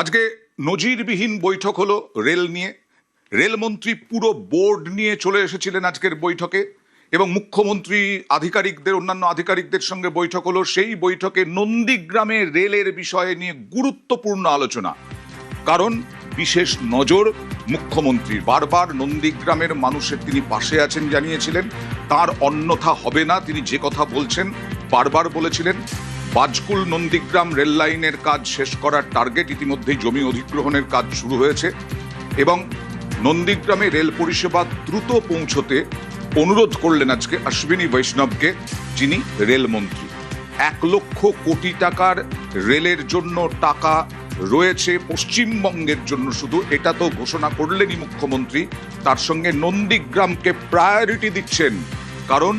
আজকে নজিরবিহীন বৈঠক হলো রেল নিয়ে। রেলমন্ত্রী পুরো বোর্ড নিয়ে চলে এসেছিলেন আজকের বৈঠকে এবং মুখ্যমন্ত্রী আধিকারিকদের অন্যান্য আধিকারিকদের সঙ্গে বৈঠক হলো। সেই বৈঠকে নন্দীগ্রামে রেলের বিষয়ে নিয়ে গুরুত্বপূর্ণ আলোচনা, কারণ বিশেষ নজর মুখ্যমন্ত্রীর। বারবার নন্দীগ্রামের মানুষের তিনি পাশে আছেন জানিয়েছিলেন, তার অন্যথা হবে না। তিনি যে কথা বলছেন বারবার বলেছিলেন। বাজকুল নন্দীগ্রাম রেল লাইনের কাজ শেষ করার টার্গেট, ইতিমধ্যেই জমি অধিগ্রহণের কাজ শুরু হয়েছে এবং নন্দীগ্রামে রেল পরিষেবা দ্রুত পৌঁছতে অনুরোধ করলেন আজকে অশ্বিনী বৈষ্ণবকে, যিনি রেলমন্ত্রী। 1 লক্ষ কোটি টাকার রেলের জন্য টাকা রয়েছে পশ্চিমবঙ্গের জন্য, শুধু এটা তো ঘোষণা করলেনই মুখ্যমন্ত্রী, তার সঙ্গে নন্দীগ্রামকে প্রায়োরিটি দিচ্ছেন। কারণ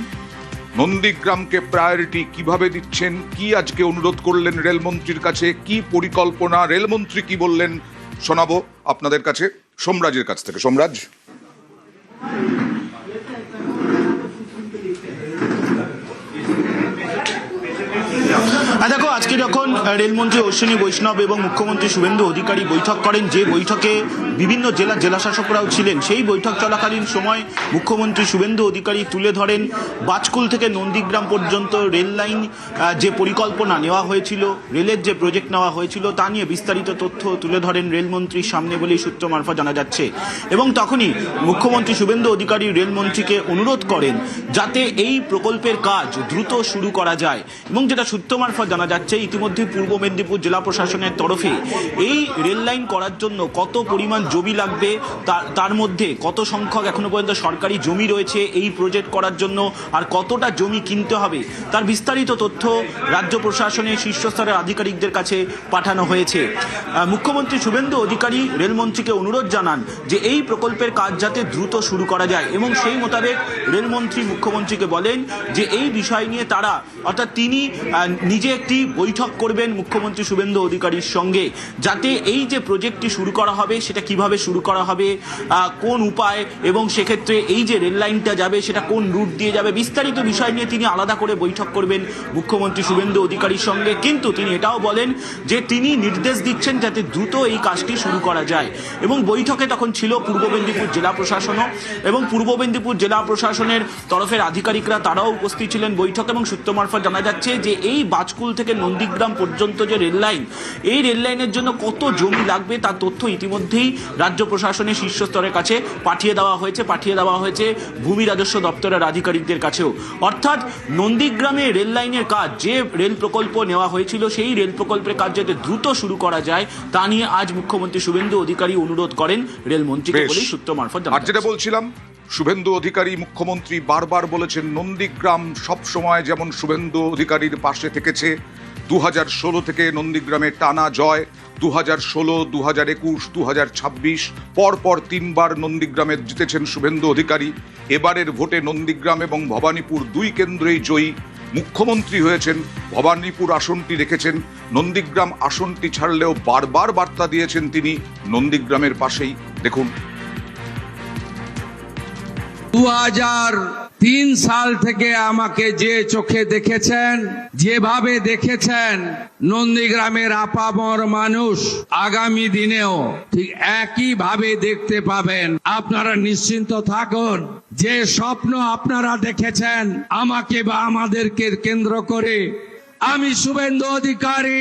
নন্দীগ্রামকে প্রায়োরিটি কিভাবে দিচ্ছেন, কি আজকে অনুরোধ করলেন রেলমন্ত্রীর কাছে, কি পরিকল্পনা, রেলমন্ত্রী কি বললেন, শোনাবো আপনাদের কাছে সোমরাজের কাছ থেকে। সোমরাজ, দেখো, আজকে যখন রেলমন্ত্রী অশ্বিনী বৈষ্ণব এবং মুখ্যমন্ত্রী শুভেন্দু অধিকারী বৈঠক করেন, যে বৈঠকে বিভিন্ন জেলাশাসকরাও ছিলেন, সেই বৈঠক চলাকালীন সময় মুখ্যমন্ত্রী শুভেন্দু অধিকারী তুলে ধরেন বাজকুল থেকে নন্দীগ্রাম পর্যন্ত রেল লাইন যে পরিকল্পনা নেওয়া হয়েছিল, রেলের যে প্রজেক্ট নেওয়া হয়েছিল, তা নিয়ে বিস্তারিত তথ্য তুলে ধরেন রেলমন্ত্রীর সামনে বলেই সূত্র মারফত জানা যাচ্ছে। এবং তখনই মুখ্যমন্ত্রী শুভেন্দু অধিকারী রেলমন্ত্রীকে অনুরোধ করেন যাতে এই প্রকল্পের কাজ দ্রুত শুরু করা যায়। এবং যেটা সূত্র মারফত জানা যাচ্ছে, ইতিমধ্যে পূর্ব মেদিনীপুর জেলা প্রশাসনের তরফে এই রেল লাইন করার জন্য কত পরিমাণ জমি লাগবে, তার মধ্যে কত সংখ্যক এখনো পর্যন্ত সরকারি জমি রয়েছে এই প্রজেক্ট করার জন্য, আর কতটা জমি কিনতে হবে, তার বিস্তারিত তথ্য রাজ্য প্রশাসনের শীর্ষস্তরের আধিকারিকদের কাছে পাঠানো হয়েছে। মুখ্যমন্ত্রী শুভেন্দু অধিকারী রেলমন্ত্রীকে অনুরোধ জানান যে এই প্রকল্পের কাজ যাতে দ্রুত শুরু করা যায় এবং সেই মোতাবেক রেলমন্ত্রী মুখ্যমন্ত্রীকে বলেন যে এই বিষয় নিয়ে তারা, অর্থাৎ তিনি নিজে একটি বৈঠক করবেন মুখ্যমন্ত্রী শুভেন্দু অধিকারীর সঙ্গে, যাতে এই যে প্রজেক্টটি শুরু করা হবে সেটা কিভাবে শুরু করা হবে, কোন উপায়, এবং সেক্ষেত্রে এই যে রেল লাইনটা যাবে সেটা কোন রুট দিয়ে যাবে, বিস্তারিত বিষয় নিয়ে তিনি আলাদা করে বৈঠক করবেন মুখ্যমন্ত্রী শুভেন্দু অধিকারীর সঙ্গে। কিন্তু তিনি এটাও বলেন যে তিনি নির্দেশ দিচ্ছেন যাতে দ্রুত এই কাজটি শুরু করা যায়। এবং বৈঠকে তখন ছিল পূর্ব মেদিনীপুর জেলা প্রশাসনও, এবং পূর্ব মেদিনীপুর জেলা প্রশাসনের তরফের আধিকারিকরা তারাও উপস্থিত ছিলেন বৈঠক। এবং সূত্র মারফত জানা যাচ্ছে যে এই বাজকুল থেকে নন্দীগ্রাম পর্যন্ত যে রেল লাইন, এই রেল লাইনের জন্য কত জমি লাগবে তার তথ্য ইতিমধ্যেই রাজ্য প্রশাসনের শীর্ষস্তরের কাছে পাঠিয়ে দেওয়া হয়েছে ভূমি রাজস্ব দপ্তরের আধিকারিকদের কাছেও। অর্থাৎ নন্দীগ্রামে রেল লাইনের কাজ, যে রেল প্রকল্প নেওয়া হয়েছিল, সেই রেল প্রকল্পের কাজ যাতে দ্রুত শুরু করা যায় তা নিয়ে আজ মুখ্যমন্ত্রী শুভেন্দু অধিকারী অনুরোধ করেন রেলমন্ত্রীকে বলেই সূত্র মারফত জানা যাচ্ছে। যেটা বলছিলাম, শুভেন্দু অধিকারী মুখ্যমন্ত্রী বারবার বলেছেন নন্দীগ্রাম সবসময় যেমন শুভেন্দু অধিকারীর পাশে থেকেছে। 2016 থেকে নন্দীগ্রামে টানা জয়, 2016, 2021, 2026 পরপর 3 বার নন্দীগ্রামে জিতেছেন শুভেন্দু অধিকারী। এবারের ভোটে নন্দীগ্রাম এবং ভবানীপুর 2 কেন্দ্রেই জয়ী। মুখ্যমন্ত্রী হয়েছেন, ভবানীপুর আসনটি রেখেছেন, নন্দীগ্রাম আসনটি ছাড়লেও বারবার বার্তা দিয়েছেন তিনি নন্দীগ্রামের পাশেই। দেখুন, 2003 সাল থেকে আমাকে যে চোখে দেখেছেন, যেভাবে দেখেছেন নন্দীগ্রামের আপামর মানুষ, আগামী দিনেও ঠিক একই ভাবে দেখতে পাবেন। আপনারা নিশ্চিন্ত থাকুন, যে স্বপ্ন আপনারা দেখেছেন আমাকে বা আমাদেরকে কেন্দ্র করে, আমি শুভেন্দু অধিকারী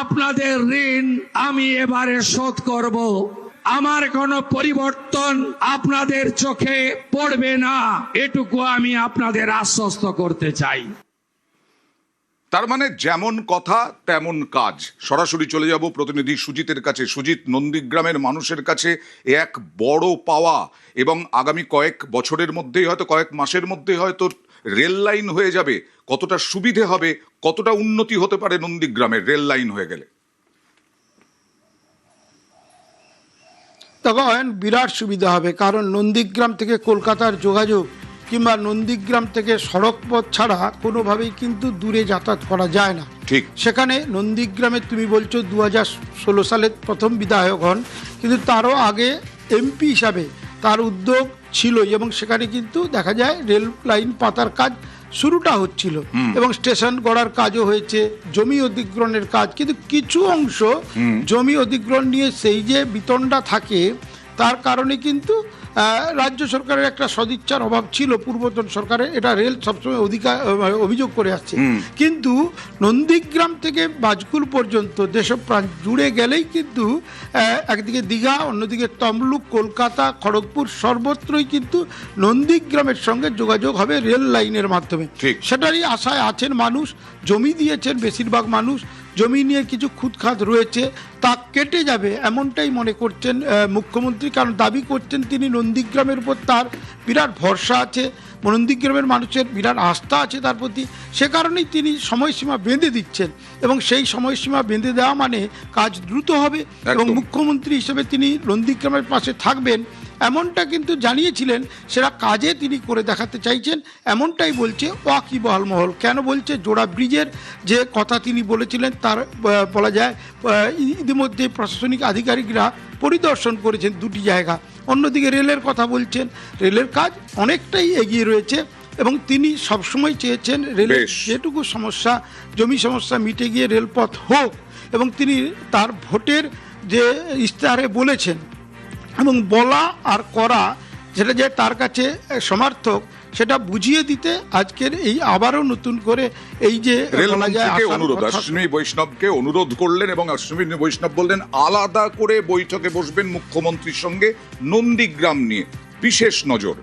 আপনাদের ঋণ আমি এবারে শোধ করব। আমার কোনো পরিবর্তন আপনাদের চোখে পড়বে না, এটুকু আমি আপনাদের আশ্বস্ত করতে চাই। তার মানে যেমন কথা তেমন কাজ। সরাসরি চলে যাব প্রতিনিধি সুজিতের কাছে। সুজিত, নন্দীগ্রামের মানুষের কাছে এক বড় পাওয়া এবং আগামী কয়েক বছরের মধ্যেই, হয়তো কয়েক মাসের মধ্যেই হয়তো রেল লাইন হয়ে যাবে। কতটা সুবিধে হবে, কতটা উন্নতি হতে পারে নন্দীগ্রামের রেল লাইন হয়ে গেলে? তখন বিরাট সুবিধা হবে, কারণ নন্দীগ্রাম থেকে কলকাতার যোগাযোগ কিংবা নন্দীগ্রাম থেকে সড়ক পথ ছাড়া কোনোভাবেই কিন্তু দূরে যাতায়াত করা যায় না। ঠিক সেখানে নন্দীগ্রামে তুমি বলছো 2016 সালে প্রথম বিধায়ক হন, কিন্তু তারও আগে এমপি হিসাবে তার উদ্যোগ ছিল এবং সেখানে কিন্তু দেখা যায় রেল লাইন পাতার কাজ শুরুটা হচ্ছিল এবং স্টেশন গড়ার কাজও হয়েছে, জমি অধিগ্রহণের কাজ, কিন্তু কিছু অংশ জমি অধিগ্রহণ নিয়ে সেই যে বিতণ্ডা থাকে তার কারণে কিন্তু রাজ্য সরকারের একটা সদিচ্ছার অভাব ছিল পূর্বতন সরকারের, এটা রেল সবসময় অভিযোগ করে আসছে। কিন্তু নন্দীগ্রাম থেকে বাজকুল পর্যন্ত দেশপ্রাণ জুড়ে গেলেই কিন্তু একদিকে দীঘা, অন্যদিকে তমলুক, কলকাতা, খড়গপুর সর্বত্রই কিন্তু নন্দীগ্রামের সঙ্গে যোগাযোগ হবে রেল লাইনের মাধ্যমে। ঠিক। সেটারই আশায় আছেন মানুষ, জমি দিয়েছেন বেশিরভাগ মানুষ, জমি নিয়ে কিছু খুঁতখাত রয়েছে, তা কেটে যাবে এমনটাই মনে করছেন মুখ্যমন্ত্রী, কারণ দাবি করছেন তিনি নন্দীগ্রামের উপর তার বিরাট ভরসা আছে, নন্দীগ্রামের মানুষের বিরাট আস্থা আছে তার প্রতি, সে কারণেই তিনি সময়সীমা বেঁধে দিচ্ছেন এবং সেই সময়সীমা বেঁধে দেওয়া মানে কাজ দ্রুত হবে এবং মুখ্যমন্ত্রী হিসেবে তিনি নন্দীগ্রামের পাশে থাকবেন এমনটা কিন্তু জানিয়েছিলেন, সেটা কাজে তিনি করে দেখাতে চাইছেন এমনটাই বলছে ওয়াকিবহাল মহল। কেন বলছে? জোড়া ব্রিজের যে কথা তিনি বলেছিলেন তার বলা যায় ইতিমধ্যে প্রশাসনিক আধিকারিকরা পরিদর্শন করেছেন দুটি জায়গা। অন্যদিকে রেলের কথা বলছেন, রেলের কাজ অনেকটাই এগিয়ে রয়েছে এবং তিনি সবসময় চেয়েছেন রেলের যেটুকু সমস্যা, জমি সমস্যা মিটে গিয়ে রেলপথ হোক, এবং তিনি তার ভোটের যে ইশতেহারে বলেছেন এবং বলা আর করা যেটা যে তার কাছে সমার্থক সেটা বুঝিয়ে দিতে আজকের এই আবারও নতুন করে এই যে অশ্বিনী বৈষ্ণবকে অনুরোধ করলেন এবং অশ্বিনী বৈষ্ণব বললেন আলাদা করে বৈঠকে বসবেন মুখ্যমন্ত্রীর সঙ্গে নন্দীগ্রাম নিয়ে, বিশেষ নজর।